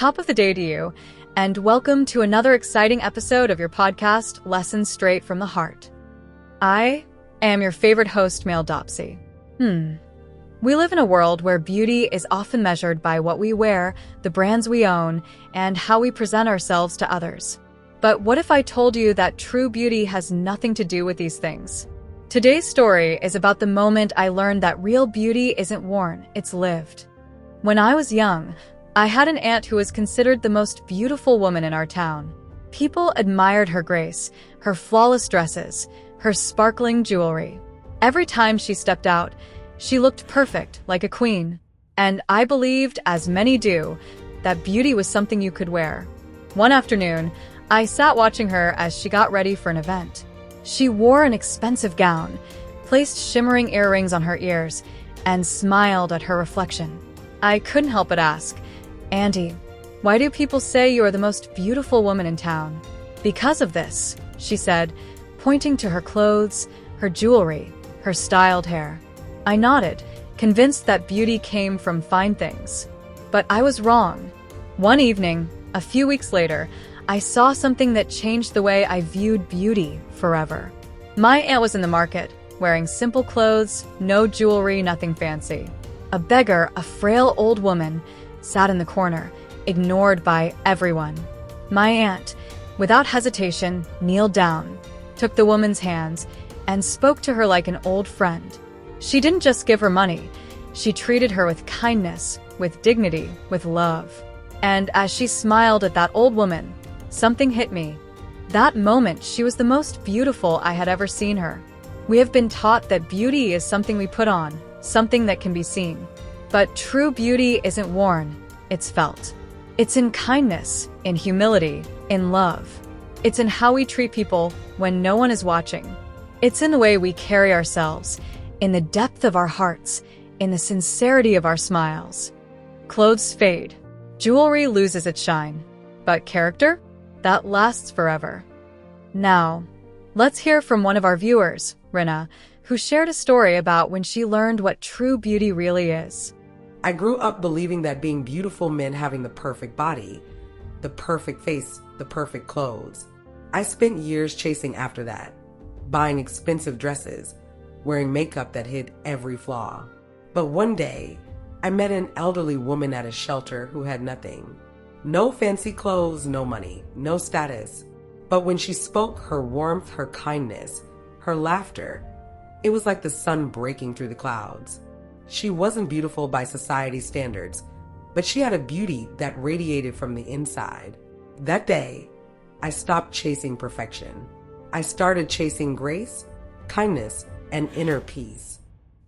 Top of the day to you, and welcome to another exciting episode of your podcast, Lessons Straight from the Heart. I am your favorite host, Male Dopsy. We live in a world where beauty is often measured by what we wear, the brands we own, and how we present ourselves to others. But what if I told you that true beauty has nothing to do with these things? Today's story is about the moment I learned that real beauty isn't worn, it's lived. When I was young, I had an aunt who was considered the most beautiful woman in our town. People admired her grace, her flawless dresses, her sparkling jewelry. Every time she stepped out, she looked perfect, like a queen. And I believed, as many do, that beauty was something you could wear. One afternoon, I sat watching her as she got ready for an event. She wore an expensive gown, placed shimmering earrings on her ears, and smiled at her reflection. I couldn't help but ask, "Auntie, why do people say you are the most beautiful woman in town?" "Because of this," she said, pointing to her clothes, her jewelry, her styled hair. I nodded, convinced that beauty came from fine things. But I was wrong. One evening, a few weeks later, I saw something that changed the way I viewed beauty forever. My aunt was in the market, wearing simple clothes, no jewelry, nothing fancy. A beggar, a frail old woman, sat in the corner, ignored by everyone. My aunt, without hesitation, kneeled down, took the woman's hands, and spoke to her like an old friend. She didn't just give her money, she treated her with kindness, with dignity, with love. And as she smiled at that old woman, something hit me. That moment, she was the most beautiful I had ever seen her. We have been taught that beauty is something we put on, something that can be seen. But true beauty isn't worn, it's felt. It's in kindness, in humility, in love. It's in how we treat people when no one is watching. It's in the way we carry ourselves, in the depth of our hearts, in the sincerity of our smiles. Clothes fade, jewelry loses its shine, but character? That lasts forever. Now, let's hear from one of our viewers, Rina, who shared a story about when she learned what true beauty really is. I grew up believing that being beautiful meant having the perfect body, the perfect face, the perfect clothes. I spent years chasing after that, buying expensive dresses, wearing makeup that hid every flaw. But one day, I met an elderly woman at a shelter who had nothing. No fancy clothes, no money, no status. But when she spoke, her warmth, her kindness, her laughter, it was like the sun breaking through the clouds. She wasn't beautiful by society's standards, but she had a beauty that radiated from the inside. That day, I stopped chasing perfection. I started chasing grace, kindness, and inner peace.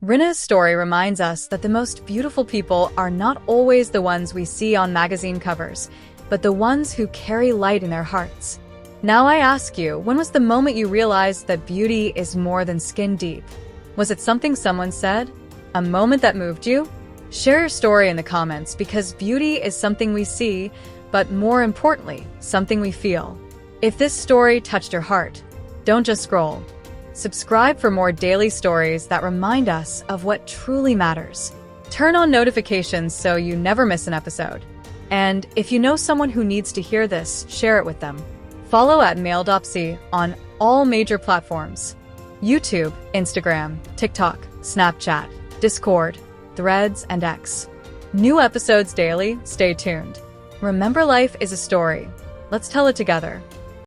Rina's story reminds us that the most beautiful people are not always the ones we see on magazine covers, but the ones who carry light in their hearts. Now I ask you, when was the moment you realized that beauty is more than skin deep? Was it something someone said? A moment that moved you? Share your story in the comments, because beauty is something we see, but more importantly, something we feel. If this story touched your heart, don't just scroll. Subscribe for more daily stories that remind us of what truly matters. Turn on notifications so you never miss an episode. And if you know someone who needs to hear this, share it with them. Follow at MaleDopsy on all major platforms: YouTube, Instagram, TikTok, Snapchat, Discord, Threads, and X. New episodes daily, stay tuned. Remember, life is a story. Let's tell it together.